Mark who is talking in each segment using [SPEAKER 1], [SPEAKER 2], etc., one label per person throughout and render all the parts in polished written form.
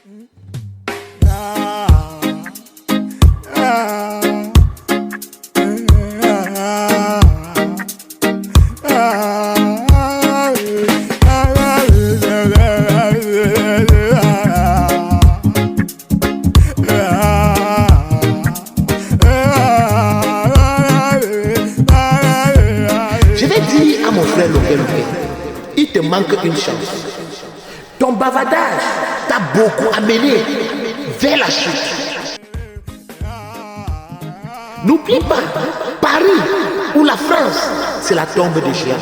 [SPEAKER 1] Je vais dire à mon frère Longué, il te manque une chance. Ton bavardage t'a beaucoup amené vers la chute. N'oublie pas, Paris ou la France, c'est la tombe des géants.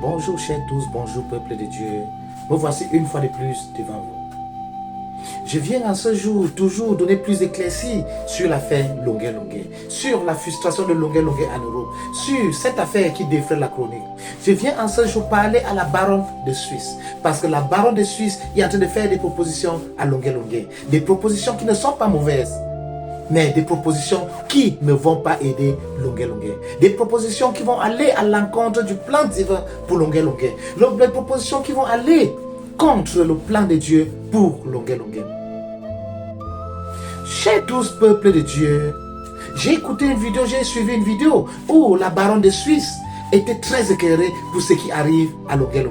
[SPEAKER 2] Bonjour chers tous, bonjour peuple de Dieu. Me voici une fois de plus devant vous. Je viens en ce jour toujours donner plus d'éclaircies sur l'affaire Longué, sur la frustration de Longué en Europe, sur cette affaire qui défraie la chronique. Je viens en ce jour parler à la baronne de Suisse, parce que la baronne de Suisse est en train de faire des propositions à Longué. Des propositions qui ne sont pas mauvaises, mais des propositions qui ne vont pas aider Longué. Des propositions qui vont aller à l'encontre du plan divin pour Longué. Des propositions qui vont aller contre le plan de Dieu pour Longué. Chers tous peuples de Dieu, j'ai écouté une vidéo, j'ai suivi une vidéo où la baronne de Suisse était très éclairée pour ce qui arrive à Longué.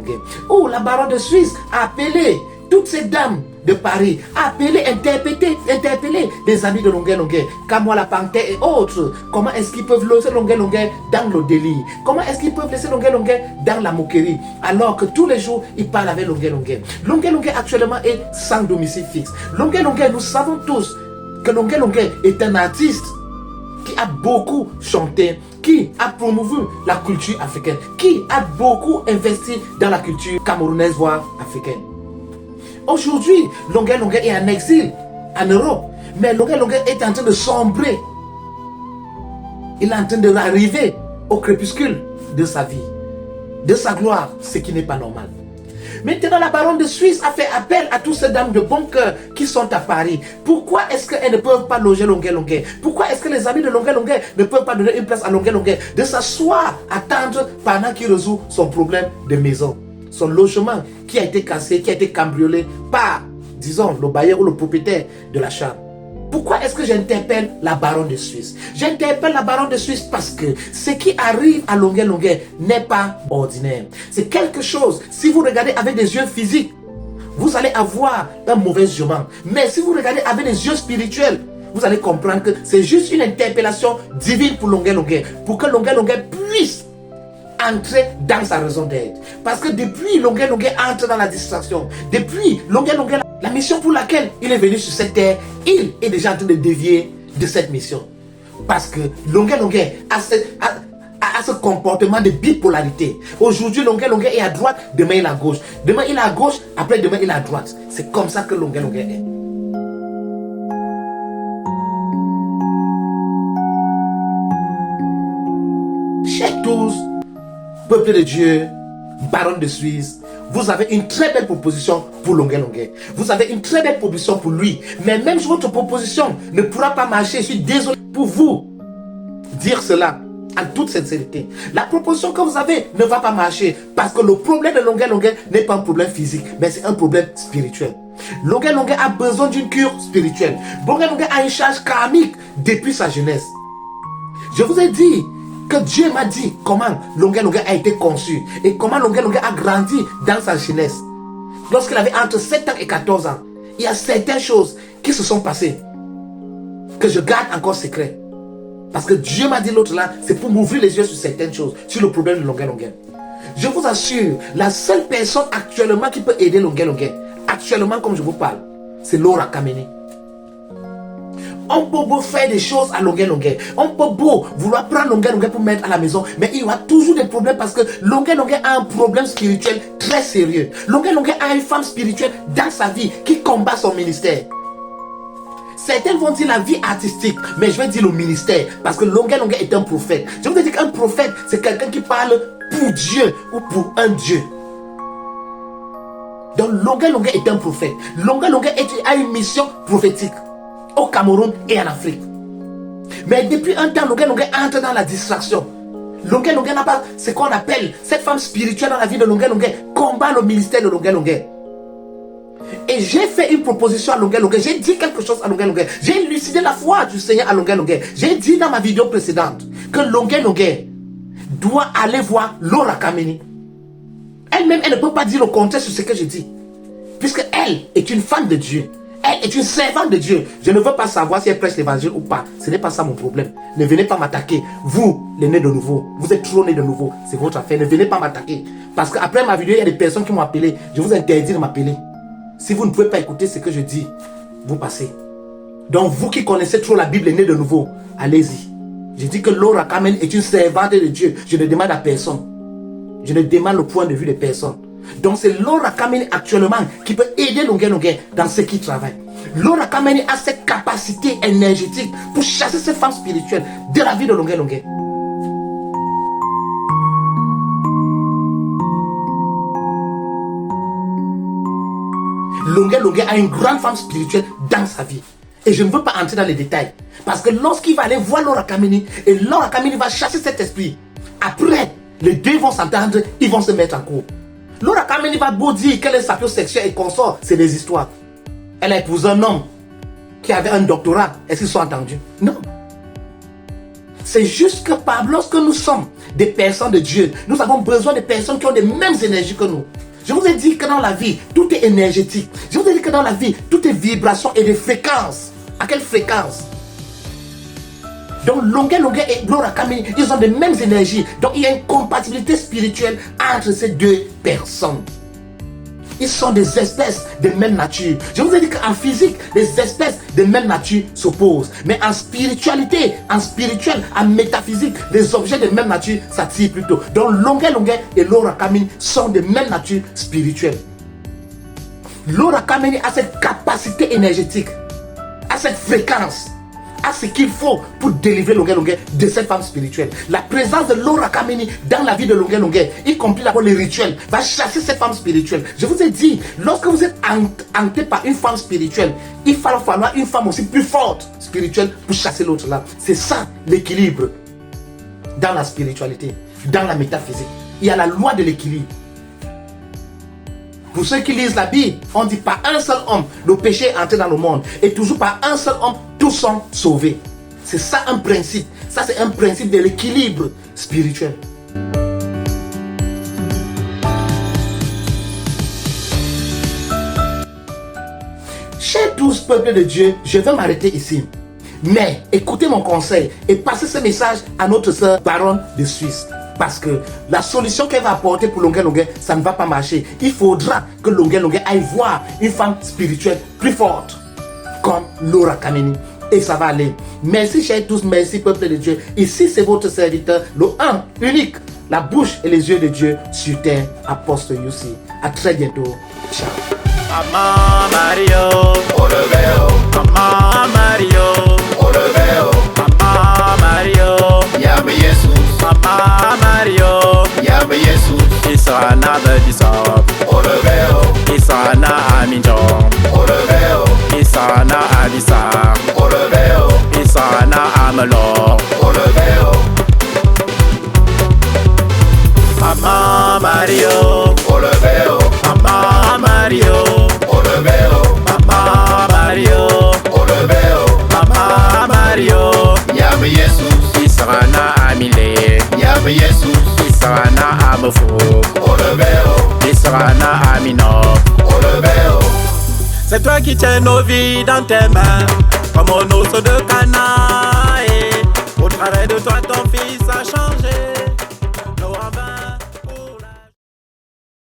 [SPEAKER 2] Où la baronne de Suisse a appelé toutes ces dames de Paris, interpeller les amis de Longué, Kamoa la Panthère et autres. Comment est-ce qu'ils peuvent laisser Longué dans le délire? Comment est-ce qu'ils peuvent laisser Longué dans la moquerie? Alors que tous les jours, ils parlent avec Longué. Longué actuellement est sans domicile fixe. Longué, nous savons tous que Longué est un artiste qui a beaucoup chanté, qui a promouvu la culture africaine, qui a beaucoup investi dans la culture camerounaise, voire africaine. Aujourd'hui, Longué est en exil en Europe, mais Longué est en train de sombrer. Il est en train d'arriver au crépuscule de sa vie, de sa gloire, ce qui n'est pas normal. Maintenant, la baronne de Suisse a fait appel à toutes ces dames de bon cœur qui sont à Paris. Pourquoi est-ce qu'elles ne peuvent pas loger Longué? Pourquoi est-ce que les amis de Longué ne peuvent pas donner une place à Longué, de s'asseoir, attendre pendant qu'il résout son problème de maison, son logement qui a été cassé, qui a été cambriolé par, disons, le bailleur ou le propriétaire de la chambre? Pourquoi est-ce que j'interpelle la baronne de Suisse? J'interpelle la baronne de Suisse parce que ce qui arrive à Longué n'est pas ordinaire. C'est quelque chose, si vous regardez avec des yeux physiques, vous allez avoir un mauvais jugement. Mais si vous regardez avec des yeux spirituels, vous allez comprendre que c'est juste une interpellation divine pour Longué, pour que Longué puisse entrer dans sa raison d'être. Parce que depuis Longué entre dans la distraction, depuis Longué, la mission pour laquelle il est venu sur cette terre, il est déjà en train de dévier de cette mission. Parce que Longué a ce comportement de bipolarité. Aujourd'hui, Longué est à droite, demain il est à gauche. Demain il est à gauche, après demain il est à droite. C'est comme ça que Longué est. Chers tous, peuple de Dieu, baronne de Suisse, vous avez une très belle proposition pour Longué. Vous avez une très belle proposition pour lui. Mais même si votre proposition ne pourra pas marcher, je suis désolé pour vous dire cela en toute sincérité. La proposition que vous avez ne va pas marcher parce que le problème de Longué n'est pas un problème physique, mais c'est un problème spirituel. Longué a besoin d'une cure spirituelle. Longué a une charge karmique depuis sa jeunesse. Je vous ai dit que Dieu m'a dit comment Longué a été conçu et comment Longué a grandi dans sa jeunesse. Lorsqu'il avait entre 7 ans et 14 ans, il y a certaines choses qui se sont passées que je garde encore secret. Parce que Dieu m'a dit l'autre là, c'est pour m'ouvrir les yeux sur certaines choses, sur le problème de Longué. Je vous assure, la seule personne actuellement qui peut aider Longué, actuellement comme je vous parle, c'est Laura Kameni. On peut beau faire des choses à Longué. On peut beau vouloir prendre Longué pour mettre à la maison, mais il y aura toujours des problèmes parce que Longué a un problème spirituel très sérieux. Longué a une femme spirituelle dans sa vie qui combat son ministère. Certains vont dire la vie artistique, mais je vais dire le ministère, parce que Longuet Longuet est un prophète. Je vous ai dit qu'un prophète, c'est quelqu'un qui parle pour Dieu ou pour un Dieu. Donc Longuet Longuet est un prophète. Longuet Longuet a une mission prophétique au Cameroun et en Afrique. Mais depuis un temps, Longuet Longuet entre dans la distraction. Longuet Longuet n'a pas ce qu'on appelle cette femme spirituelle dans la vie de Longuet Longuet. Combat le ministère de Longuet Longuet. Et j'ai fait une proposition à Longuet Longuet. J'ai dit quelque chose à Longuet Longuet. J'ai élucidé la foi du Seigneur à Longuet Longuet. J'ai dit dans ma vidéo précédente que Longuet Longuet doit aller voir Laura Kameni. Elle-même, elle ne peut pas dire le contraire sur ce que je dis. Puisque elle est une femme de Dieu. Elle est une servante de Dieu. Je ne veux pas savoir si elle prêche l'évangile ou pas. Ce n'est pas ça mon problème. Ne venez pas m'attaquer. Vous, les nés de nouveau. Vous êtes trop nés de nouveau. C'est votre affaire. Ne venez pas m'attaquer. Parce qu'après ma vidéo, il y a des personnes qui m'ont appelé. Je vous interdis de m'appeler. Si vous ne pouvez pas écouter ce que je dis, vous passez. Donc vous qui connaissez trop la Bible, les nés de nouveau, allez-y. Je dis que Laura Kamen est une servante de Dieu. Je ne demande à personne. Je ne demande le point de vue de personne. Donc c'est Laura Kameni actuellement qui peut aider Longuet Longuet dans ce qu'il travaille. Laura Kameni a cette capacité énergétique pour chasser cette femme spirituelle de la vie de Longuet Longuet. Longuet Longuet a une grande femme spirituelle dans sa vie. Et je ne veux pas entrer dans les détails. Parce que lorsqu'il va aller voir Laura Kameni, et Laura Kameni va chasser cet esprit, après, les deux vont s'entendre, ils vont se mettre en cours. Laura Kameni va beau dire qu'elle est sapiosexuelle et consort, c'est des histoires. Elle a épousé un homme qui avait un doctorat. Est-ce qu'ils sont entendus? Non. C'est juste que lorsque nous sommes des personnes de Dieu, nous avons besoin de personnes qui ont les mêmes énergies que nous. Je vous ai dit que dans la vie, tout est énergétique. Je vous ai dit que dans la vie, tout est vibration et de fréquence. À quelle fréquence? Donc Longuet Longuet et Laura Kameni, ils ont les mêmes énergies. Donc il y a une compatibilité spirituelle entre ces deux personnes. Ils sont des espèces de même nature. Je vous ai dit qu'en physique, les espèces de même nature s'opposent. Mais en spiritualité, en métaphysique, les objets de même nature s'attirent plutôt. Donc Longuet Longuet et Laura Kameni sont de même nature spirituelle. Laura Kameni a cette capacité énergétique, a cette fréquence, a ce qu'il faut pour délivrer Longuet Longuet de cette femme spirituelle. La présence de Laura Kameni dans la vie de Longuet Longuet, y compris d'abord les rituels, va chasser cette femme spirituelle. Je vous ai dit, lorsque vous êtes hanté par une femme spirituelle, il va falloir une femme aussi plus forte spirituelle pour chasser l'autre là. C'est ça l'équilibre dans la spiritualité, dans la métaphysique. Il y a la loi de l'équilibre. Pour ceux qui lisent la Bible, on dit par un seul homme, le péché est entré dans le monde. Et toujours par un seul homme, tous sont sauvés. C'est ça un principe. Ça c'est un principe de l'équilibre spirituel. Chers tous peuples de Dieu, je vais m'arrêter ici. Mais écoutez mon conseil et passez ce message à notre sœur Baronne de Suisse. Parce que la solution qu'elle va apporter pour Longuet Longuet, ça ne va pas marcher. Il faudra que Longuet Longuet aille voir une femme spirituelle plus forte, comme Laura Kameni. Et ça va aller. Merci chers tous, merci peuple de Dieu. Ici c'est votre serviteur, le un, unique, la bouche et les yeux de Dieu sur terre, Apostle Yussi. À très bientôt. Ciao.
[SPEAKER 3] Mama Mario, Mama Mario, Mama Mario,
[SPEAKER 4] Yabe Jesus,
[SPEAKER 3] Mama Mario,
[SPEAKER 4] Yabe Jesus,
[SPEAKER 3] Isana Bedisop, Isana Aminjom, Isana Abisa, Isana Amelo, Mama Mario, Mama Mario, Mama Mario, Mama Mario,
[SPEAKER 4] Yabe Jesus,
[SPEAKER 3] Isana Amile,
[SPEAKER 4] Yabe Jesus,
[SPEAKER 3] Isana Amofo, Isana Amino. C'est toi qui tiens nos vies dans tes mains.